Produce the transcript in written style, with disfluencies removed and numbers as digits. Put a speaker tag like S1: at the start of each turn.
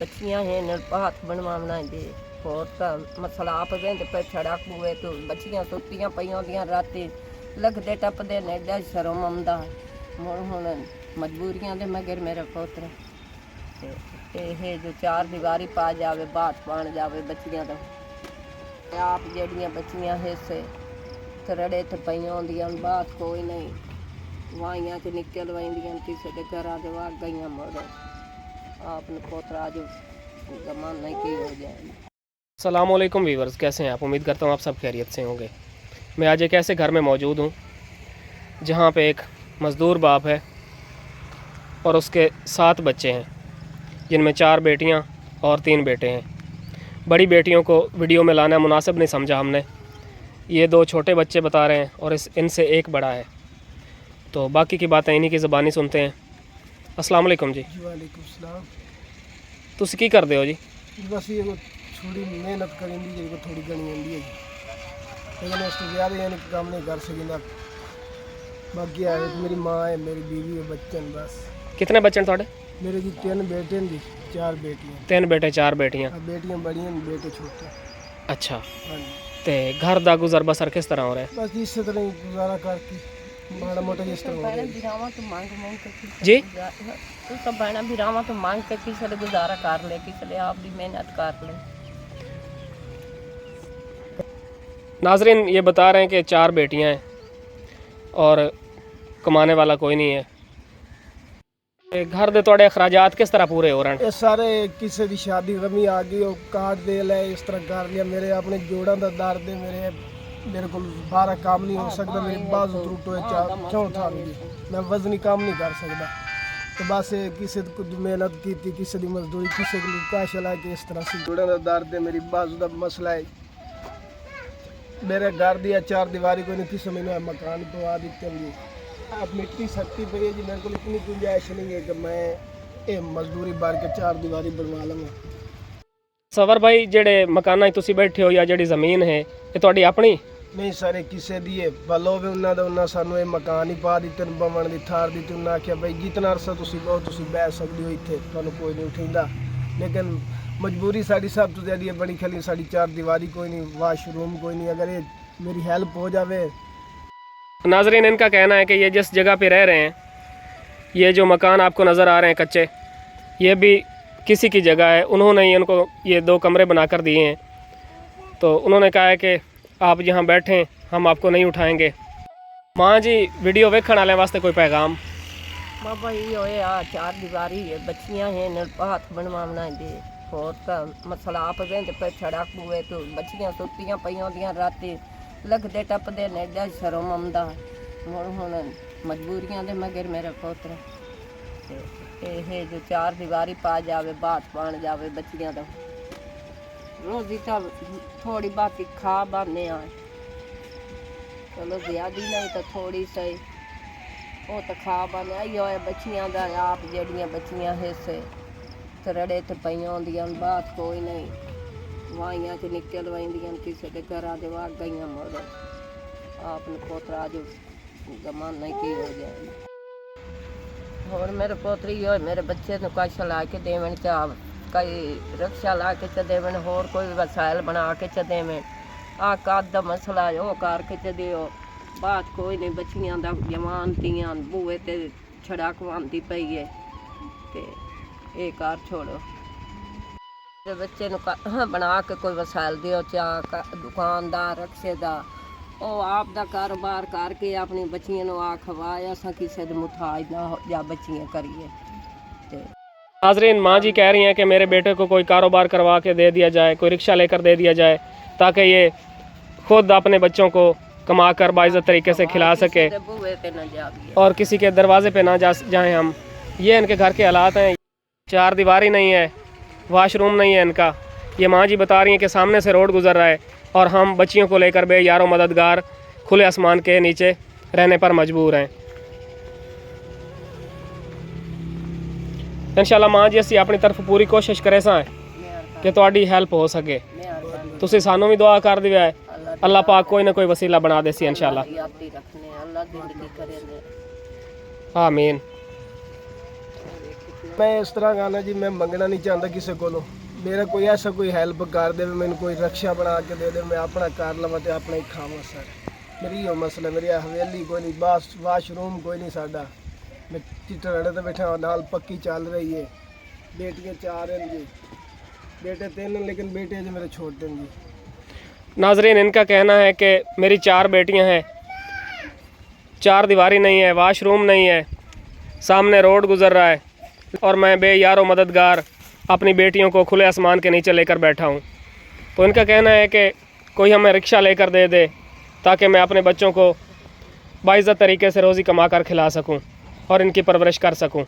S1: बच्चियां हैं हाथ बनवाना दे होर तां मसला आप वेंदे पे छड़क हुए तो बच्चियां सुत्तियां पईयां दियां राती लगदे टपदे ने एडा शर्म आंदा हुण मजबूरियां दे मगर मेरा पुत्र ਇਹ ਜੋ ਚਾਰ ਦੀਵਾਰੀ ਪਾ ਜਾਵੇ ਬਾਤ ਬਣ ਜਾਵੇ ਬੱਚੀਆਂ ਦਾ ਆਪ ਜਿਹੜੀਆਂ ਬੱਚੀਆਂ ਹਿੱਸੇ ਥਰੜੇ ਤੇ ਪਈਆਂ ਹੁੰਦੀਆਂ ਬਾਤ ਕੋਈ ਨਹੀਂ ਵਾਈਆਂ ਚ ਨਿਕਲ ਵੈਂਦੀਆਂ ਕਿਸੇ ਦੇ ਘਰਾਂ ਦੇ ਵਾਗ ਗਈਆਂ ਮਰ आपने पोतरा जो जमान नहीं की हो जाए।
S2: अस्सलाम वालेकुम वीवर्स, कैसे हैं आप? उम्मीद करता हूँ आप सब खैरियत से होंगे। मैं आज एक ऐसे घर में मौजूद हूँ जहाँ पे एक मज़दूर बाप है और उसके 7 बच्चे हैं, जिनमें 4 बेटियाँ और 3 बेटे हैं। बड़ी बेटियों को वीडियो में लाना मुनासिब नहीं समझा हमने। ये 2 छोटे बच्चे बता रहे हैं और इनसे एक बड़ा है, तो बाकी की बातें इन्हीं की ज़बानी सुनते हैं। अस्सलाम वालेकुम जी।
S3: वालेकुम सलाम।
S2: तुसी की करदे हो जी?
S3: बस ये थोड़ी मेहनत करेंगी जी, थोड़ी घनी आती है जी, लेकिन इस ज़्यादा यानी काम नहीं कर सकेंगे। बाकी है मेरी माँ है, मेरी बीवी है, बच्चे हैं बस।
S2: कितने बच्चे हैं थोड़े?
S3: मेरे जी 3 बेटे हैं जी, 4 बेटियाँ।
S2: 3 बेटे 4 बेटियाँ।
S3: बेटियाँ बड़ी हैं, बेटे छोटे।
S2: अच्छा,
S3: हाँ जी।
S2: तो घर दा गुजर बसर किस तरह हो रहा है?
S3: बस इस तरह ही गुजारा करके माड़ा मोटा जिस तरह हो रहा है
S2: जी।
S1: तो सब बहना बिरावा तो मांग के किसी ले गुजारा कर ले, किसी ले आप भी मेहनत कर ले।
S2: नाजरीन ये बता रहे हैं कि 4 बेटियां हैं और कमाने वाला कोई नहीं है। ये घर दे थोड़े अखराजात किस तरह पूरे हो रहे हैं?
S3: ये सारे किसी की शादी गमी आ गई और कार्ड दे ले इस तरह कर लिया। मेरे अपने जोड़ों का दर्द है, मेरे को बारा काम नहीं हो सकता, मेरी बाजू टूट हो चौथा मैं वजनी काम नहीं कर सकता। तो बस किसी को मेहनत की थी, किसी की मजदूरी, किसी को काश ला के इस तरह से जोड़ों का दर्द है, मेरी बाजू का मसला है। मेरे घर दिया 4 दीवारी को नहीं, किसी मैंने मकान पवा देते हैं। अब मिट्टी सख्ती पई है जी, मेरे को इतनी गुंजाइश नहीं है कि मैं ये मजदूरी बार के 4 दीवारी बनवा लूँगा।
S2: सवर भाई जेड़े मकाना तुसी बैठे हो या जेड़ी ज़मीन है ये तुहाडी अपनी?
S3: नहीं सारे किसी दी है, भलो भी उन्होंने सानू ये मकान ही पा दिते, बवन की थार दी। उन्हें आख्या भाई जितना अरसा तुम कहो तुम बह सकते हो इतने, तुहानू कोई नहीं उठेंदा। लेकिन मजबूरी साड़ी सब तो ज़्यादा बनी खली, साड़ी 4 दीवारी कोई नहीं, वाशरूम कोई नहीं। अगर ये मेरी हेल्प हो जाए।
S2: नाजरीन इनका कहना है कि ये जिस जगह पे रह रहे हैं, ये जो मकान आपको नज़र आ रहे हैं कच्चे, ये भी किसी की जगह है। उन्होंने ही इनको ये 2 कमरे बना कर दिए हैं। तो उन्होंने कहा है कि आप यहाँ बैठें, हम आपको नहीं उठाएंगे। माँ जी वीडियो वेखण वाले वास्ते कोई पैगाम?
S1: बाबा ये होए आ 4 दीवारी है, बच्चियां हैं हाथ बनवाना दे होर तां मसला आप वेंदे पे छड़क हुए तो बच्चियां सुत्तियां पईयां दियां राती लगदे टपदे ने एडा शर्म आंदा हुण मजबूरियां दे मगर मेरा पुत्र ਇਹ ਜੋ 4 ਦੀਵਾਰੀ ਪਾ ਜਾਵੇ ਬਾਤ ਬਣ ਜਾਵੇ ਬੱਚੀਆਂ ਦਾ ਰੋਜ਼ੀ ਤਾਂ ਥੋੜੀ ਬਾਤੀ ਖਾ ਬਾਨੇ ਆ ਚਲੋ ਜ਼ਿਆਦੀ ਨਹੀਂ ਤਾਂ ਥੋੜੀ ਸਹੀ ਉਹ ਤਾਂ ਖਾ ਬਾਨੇ ਆਈ ਹੋਏ ਬੱਚੀਆਂ ਦਾ ਆਪ ਜਿਹੜੀਆਂ ਬੱਚੀਆਂ ਹਿੱਸੇ ਥਰੜੇ ਤੇ ਪਈਆਂ ਹੁੰਦੀਆਂ ਬਾਤ ਕੋਈ ਨਹੀਂ ਵਾਈਆਂ ਚ ਨਿਕਲ ਵੈਂਦੀਆਂ ਕਿਸੇ ਦੇ ਘਰਾਂ ਦੇ ਵਾਗ ਗਈਆਂ ਮਰ ਆਪਨੇ ਪੋਤਰਾ ਜੋ ਜਮਾਨ नहीं की हो जाए। और मेरे पोतरी हो मेरे बच्चे ने कश ला के देवन चाव कई रक्षा ला के च देवन होर कोई वसायल बना के च देवन आ कद दा मसला है वो करके च दियो बात कोई नहीं। बच्चियां दा जवान तियां बूए ते छड़ाकवांदी पई है ते ये कार छोड़ो ते बच्चे नु बना के कोई वसायल दियो चा दुकानदार रक्षे दा ਉਹ ਆਪ ਦਾ ਕਾਰੋਬਾਰ ਕਰਕੇ ਆਪਣੀ ਬੱਚੀਆਂ ਨੂੰ ਆ ਖਵਾਇਆ ਅਸਾਂ ਕਿਸੇ ਦੇ ਮੁਤਾਜ ना हो जा बच्चियां करिए।
S2: नाजरीन माँ जी कह रही हैं कि मेरे बेटे को कोई कारोबार करवा के दे दिया जाए, कोई रिक्शा लेकर दे दिया जाए ताकि ये खुद अपने बच्चों को कमा कर बाइज़्ज़त तरीके से खिला सके और किसी के दरवाजे पे ना जाएं हम। ये इनके घर के हालात हैं। 4 दीवारी नहीं है, वाशरूम नहीं है इनका। ये माँ जी बता रही हैं कि सामने से रोड गुजर रहा है और हम बच्चियों को लेकर बेयारो मददगार खुले आसमान के नीचे रहने पर मजबूर हैं। इंशाल्लाह माँ जी असी अपनी तरफ पूरी कोशिश करे सां कि तुहाडी हेल्प हो सके। तुसी सानू भी दुआ कर दिया है, अल्लाह पाक कोई ना कोई वसीला बना दे सी इंशाल्लाह। आमीन।
S3: मैं इस तरह गाना जी, मैं मंगना नहीं चाहता किसी को। मेरा कोई ऐसा कोई हेल्प कर दे, मैंने कोई रक्षा बना के दे दे, मैं अपना कर लवां ते अपना ही खावां। सर मेरी यो मसला, मेरी हवेली कोई नहीं, वाशरूम कोई नहीं साडा। मैं चिट्टड़े ते बैठा, नाल पक्की चल रही है। बेटियां 4 हैं जी, बेटे 3 हैं, लेकिन बेटे जो मेरे छोटे हैं जी।
S2: नाजरीन, इनका कहना है कि मेरी 4 बेटियां हैं, 4 दीवारी नहीं है, वाशरूम नहीं है, सामने रोड गुजर रहा है और मैं बेयारो मददगार अपनी बेटियों को खुले आसमान के नीचे लेकर बैठा हूँ। तो इनका कहना है कि कोई हमें रिक्शा लेकर दे दे ताकि मैं अपने बच्चों को बाइज़्ज़त तरीके से रोज़ी कमा कर खिला सकूँ और इनकी परवरिश कर सकूँ।